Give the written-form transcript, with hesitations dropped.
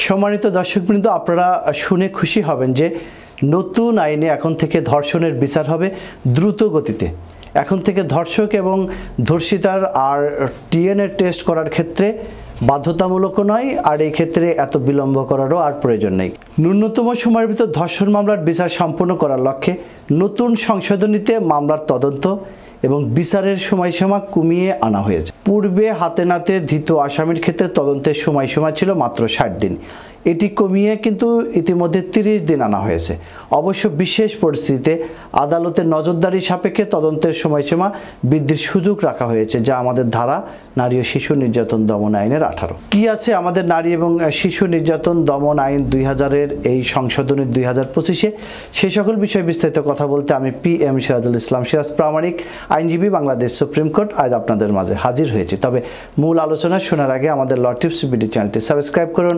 সম্মানিত দর্শকবৃন্দ, আপনারা শুনে খুশি হবেন যে নতুন আইনে এখন থেকে ধর্ষণের বিচার হবে দ্রুত গতিতে। এখন থেকে ধর্ষক এবং ধর্ষিতার আর ডিএনএ টেস্ট করার ক্ষেত্রে বাধ্যতামূলক নয়, আর এই ক্ষেত্রে এত বিলম্ব করারও আর প্রয়োজন নেই। ন্যূনতম সময়ের ভিতর ধর্ষণ মামলার বিচার সম্পন্ন করার লক্ষ্যে নতুন সংশোধনীতে মামলার তদন্ত এবং বিচারের সময়সীমা কমিয়ে আনা হয়েছে। পূর্বে হাতে নাতে ধৃত আসামির ক্ষেত্রে তদন্তের সময়সীমা ছিল মাত্র 60 দিন, এটি কমিয়ে কিন্তু ইতিমধ্যে 30 দিন আনা হয়েছে। অবশ্য বিশেষ পরিস্থিতিতে আদালতের নজরদারি সাপেক্ষে তদন্তের সময়সীমা বৃদ্ধির সুযোগ রাখা হয়েছে, যা আমাদের ধারা নারী ও শিশু নির্যাতন দমন আইনের 18। কি আছে আমাদের নারী এবং শিশু নির্যাতন দমন আইন 2000-এর এই সংশোধনী 2025-এ, সেই সকল বিষয়ে বিস্তারিত কথা বলতে আমি PM সিরাজুল ইসলাম সিরাজ প্রামাণিক আইনজীবী, বাংলাদেশ সুপ্রিম কোর্ট, আজ আপনাদের মাঝে হাজির হয়েছি। তবে মূল আলোচনা শোনার আগে আমাদের ল টিপস বিডি চ্যানেলটি সাবস্ক্রাইব করুন,